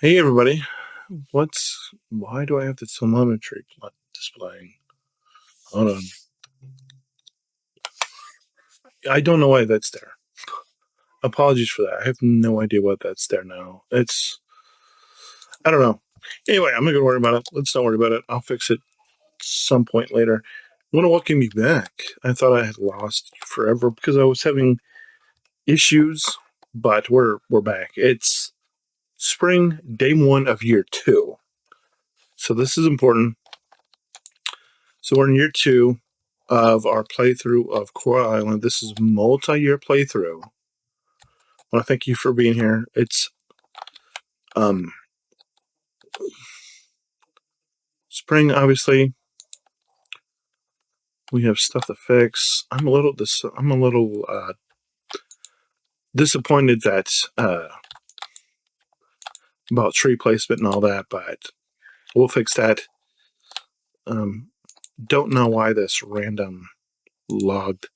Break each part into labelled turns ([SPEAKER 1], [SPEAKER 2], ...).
[SPEAKER 1] Hey everybody, why do I have the telemetry displaying? Hold on. I don't know why that's there. Apologies for that. I have no idea why that's there now. I don't know. Anyway, I'm not gonna worry about it. Let's not worry about it. I'll fix it some point later. I want to welcome me back. I thought I had lost forever because I was having issues, but we're back. It's spring, day one of year two. So this is important. So we're in year two of our playthrough of Coral Island. This is multi-year playthrough. I want to thank you for being here. It's spring, obviously. We have stuff to fix. I'm a little disappointed that about tree placement and all that, but we'll fix that. Don't know why this random log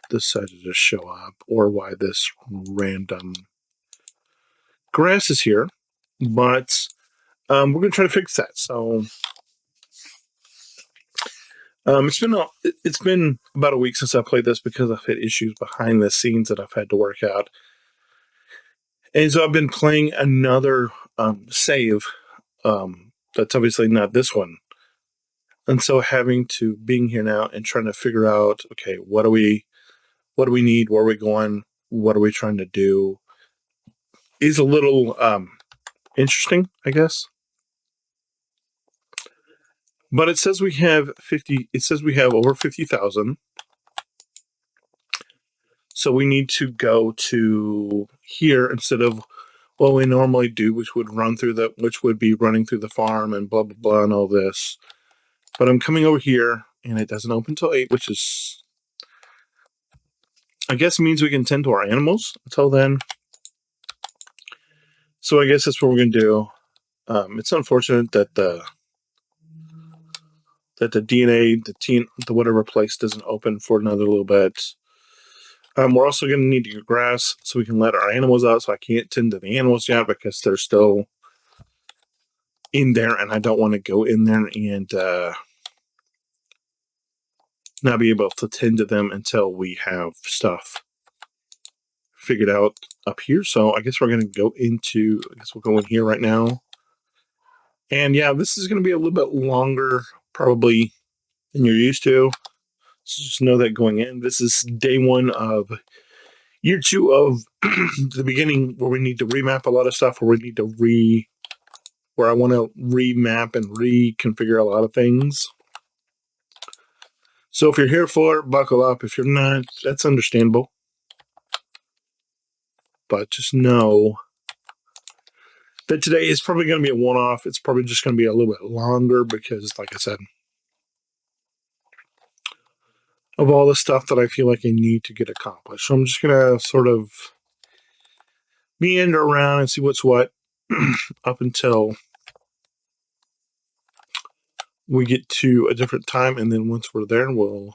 [SPEAKER 1] decided to show up, or why this random grass is here, but we're going to try to fix that. So it's been about a week since I played this because I've had issues behind the scenes that I've had to work out, and so I've been playing another save that's obviously not this one, and so having to being here now and trying to figure out, okay, what do we need, where are we going, what are we trying to do, is a little interesting, I guess. But it says we have 50. It says we have over 50,000. So we need to go to here instead of what we normally do, which would be running through the farm and blah blah blah and all this. But I'm coming over here, and it doesn't open till 8, which is, I guess, means we can tend to our animals until then. So I guess that's what we're gonna do. It's unfortunate that the DNA, the whatever place doesn't open for another little bit. We're also going to need to get grass so we can let our animals out. So I can't tend to the animals yet because they're still in there, and I don't want to go in there and not be able to tend to them until we have stuff figured out up here. So I guess we're going to go into, I guess we'll go in here right now. And yeah, this is going to be a little bit longer probably than you're used to. So just know that going in. This is day one of year two of the beginning, where we need to remap a lot of stuff, where I want to remap and reconfigure a lot of things. So if you're here for it, buckle up. If you're not, that's understandable. But just know that today is probably going to be a one-off. It's probably just going to be a little bit longer because, like I said, of all the stuff that I feel like I need to get accomplished. So I'm just going to sort of meander around and see what's what up until we get to a different time. And then once we're there, we'll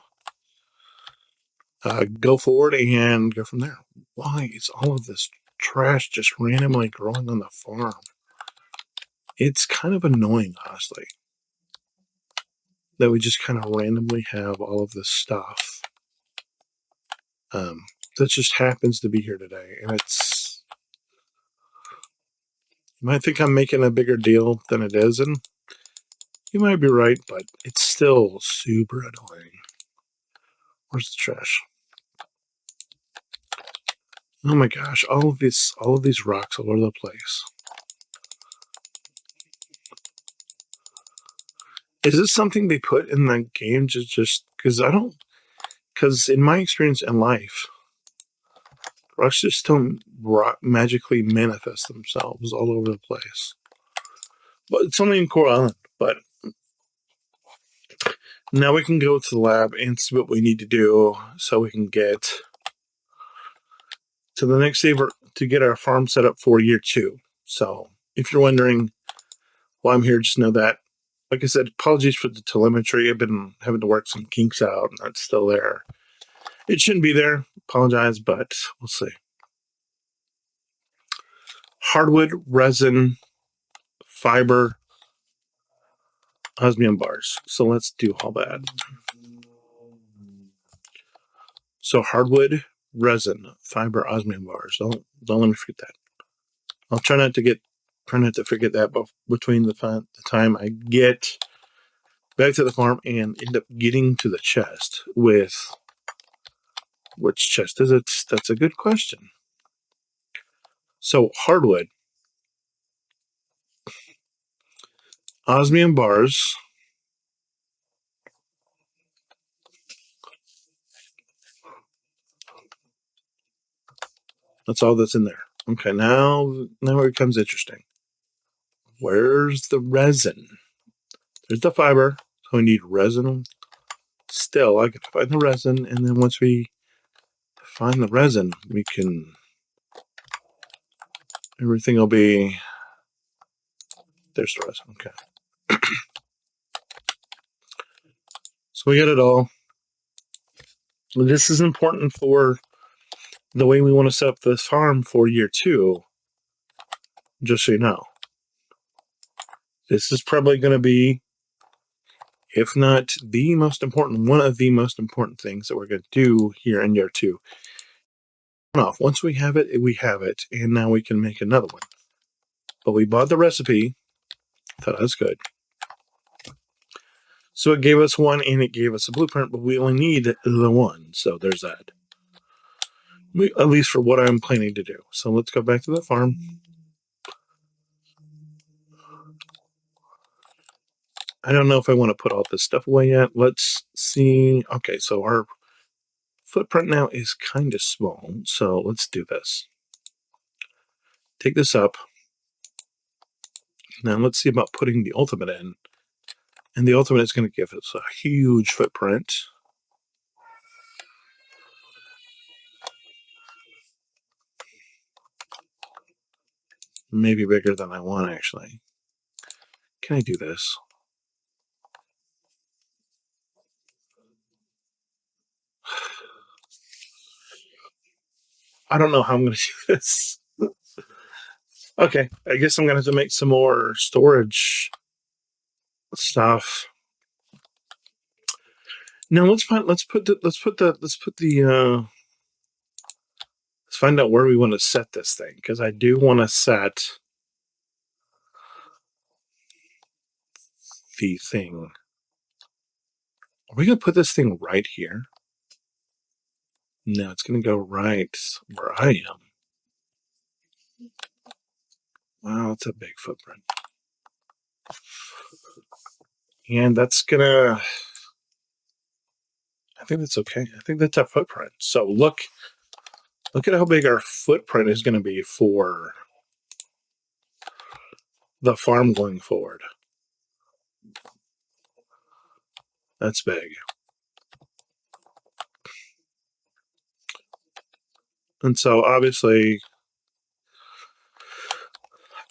[SPEAKER 1] go forward and go from there. Why is all of this trash just randomly growing on the farm? It's kind of annoying, honestly, that we just kind of randomly have all of this stuff that just happens to be here today. And it's, you might think I'm making a bigger deal than it is, and you might be right, but it's still super annoying. Where's the trash? Oh my gosh, all of these rocks all over the place. Is this something they put in the game just because in my experience in life, rocks just don't magically manifest themselves all over the place. But it's only in Coral Island. But now we can go to the lab and see what we need to do so we can get to the next saver to get our farm set up for year two. So if you're wondering why I'm here, just know that, like I said, apologies for the telemetry. I've been having to work some kinks out, and that's still there. It shouldn't be there. Apologize, but we'll see. Hardwood, resin, fiber osmium bars. So let's do all that. So hardwood, resin, fiber osmium bars. Don't let me forget that. I'll try not to forget that between the time I get back to the farm and end up getting to the chest with which chest is it? That's a good question. So hardwood, osmium bars. That's all that's in there. Okay, now it becomes interesting. Where's the resin? There's the fiber, so we need resin. Still, I can find the resin, and then once we find the resin, we can. Everything will be. There's the resin. Okay. So we got it all. This is important for the way we want to set up this farm for year 2. Just so you know. This is probably going to be, if not the most important, one of the most important things that we're going to do here in year 2. Once we have it, we have it, and now we can make another one. But we bought the recipe, thought that was good. So it gave us one, and it gave us a blueprint, but we only need the one. So there's that. At least for what I'm planning to do. So let's go back to the farm. I don't know if I want to put all this stuff away yet. Let's see. Okay, so our footprint now is kind of small. So let's do this. Take this up. Now let's see about putting the ultimate in. And the ultimate is going to give us a huge footprint. Maybe bigger than I want, actually. Can I do this? I don't know how I'm going to do this. Okay, I guess I'm going to have to make some more storage stuff. Now let's find out where we want to set this thing, because I do want to set the thing. Are we going to put this thing right here? No, it's going to go right where I am. Wow, that's a big footprint. And that's going to... I think that's okay. I think that's our footprint. So look at how big our footprint is going to be for the farm going forward. That's big. And so obviously,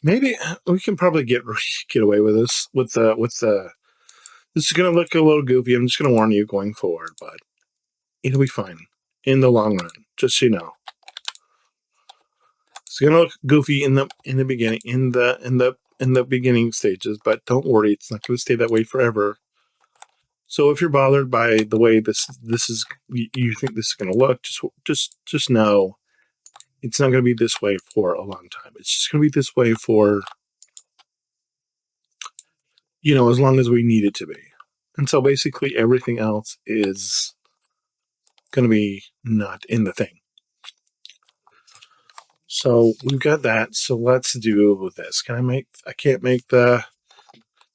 [SPEAKER 1] maybe we can probably get away with this with the. This is going to look a little goofy. I'm just going to warn you going forward, but it'll be fine in the long run. Just so you know, it's going to look goofy in the beginning, in the beginning stages, but don't worry, it's not going to stay that way forever. So if you're bothered by the way this is, you think this is going to look, just know it's not going to be this way for a long time. It's just going to be this way for, as long as we need it to be. And so basically everything else is going to be not in the thing. So we've got that. So let's do this. I can't make the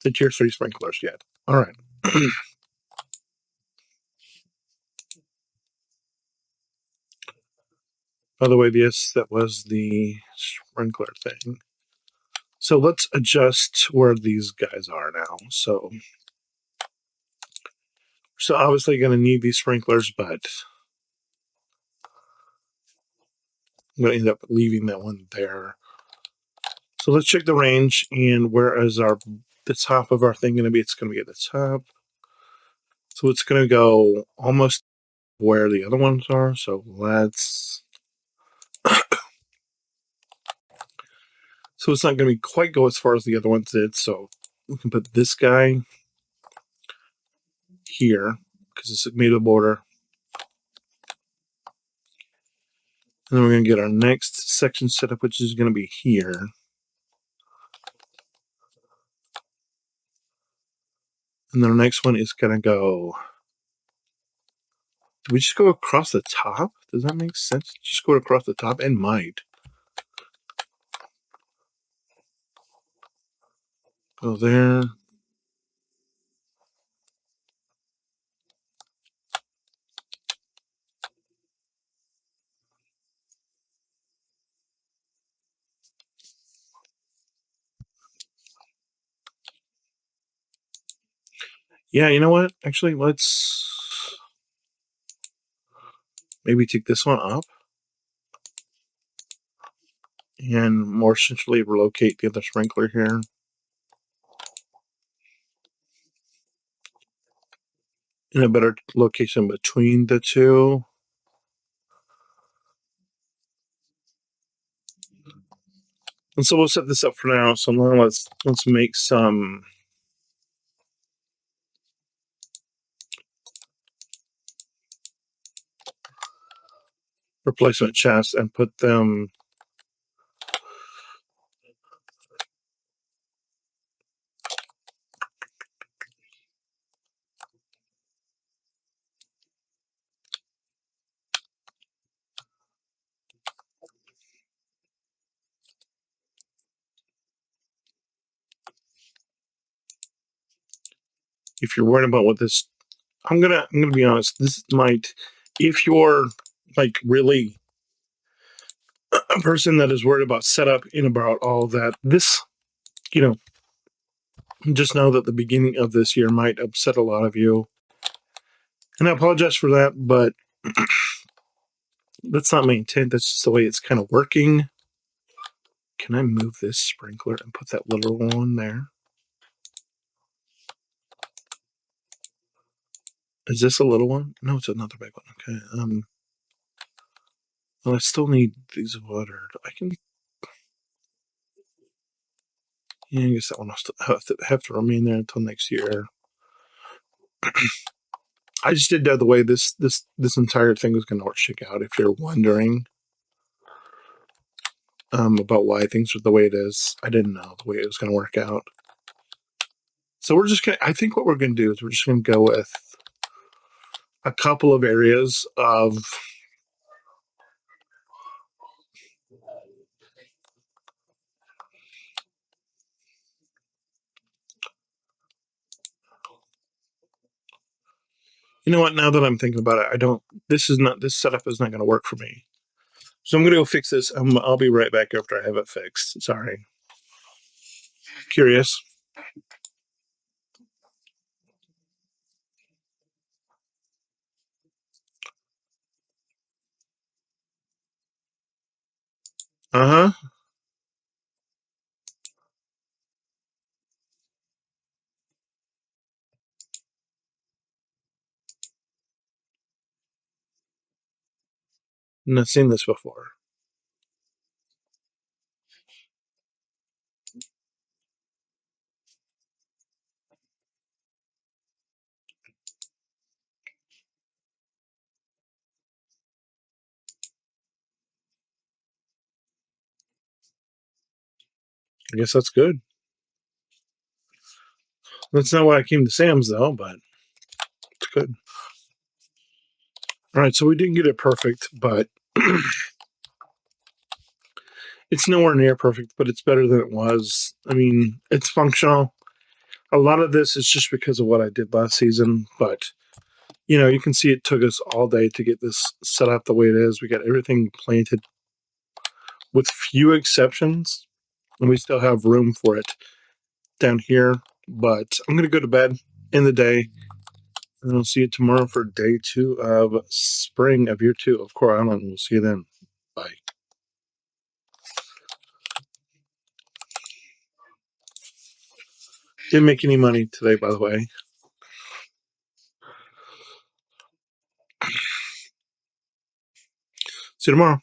[SPEAKER 1] tier 3 sprinklers yet. All right. By the way, yes, that was the sprinkler thing. So let's adjust where these guys are now. So obviously going to need these sprinklers, but I'm going to end up leaving that one there. So let's check the range, and where is the top of our thing going to be? It's going to be at the top. So it's going to go almost where the other ones are. So let's So it's not going to be quite go as far as the other ones did. So we can put this guy here because it's made of border. And then we're going to get our next section set up, which is going to be here. And then our next one is going to go... Do we just go across the top? Does that make sense? Just go across the top? And might. Go there. Yeah, you know what? Actually, let's maybe take this one up and more centrally relocate the other sprinkler here. In a better location between the two. And so we'll set this up for now. So now let's make some replacement chests and put them if you're worried about what this I'm gonna be honest, this might if you're like really a person that is worried about setup and about all that, this just know that the beginning of this year might upset a lot of you. And I apologize for that, but that's not my intent. That's just the way it's kind of working. Can I move this sprinkler and put that little one there? Is this a little one? No, it's another big one. Okay. Well, I still need these watered. I can. Yeah, I guess that one will still have to remain there until next year. I just didn't know the way this entire thing was going to shake out. If you're wondering about why things are the way it is, I didn't know the way it was going to work out. So we're just gonna. I think what we're going to do is we're just going to go with a couple of areas of. You know what? Now that I'm thinking about it, I don't. This setup is not going to work for me. So I'm going to go fix this. I'll be right back after I have it fixed. Sorry. Curious. Uh-huh. Not seen this before. I guess that's good. That's not why I came to Sam's though, but it's good. All right, so we didn't get it perfect, but it's nowhere near perfect, but it's better than it was. I mean, it's functional. A lot of this is just because of what I did last season, but you can see it took us all day to get this set up the way it is. We got everything planted with few exceptions, and we still have room for it down here. But I'm going to go to bed in the day, and I'll see you tomorrow for day 2 of spring of year 2 of Coral Island. We'll see you then. Bye. Didn't make any money today, by the way. See you tomorrow.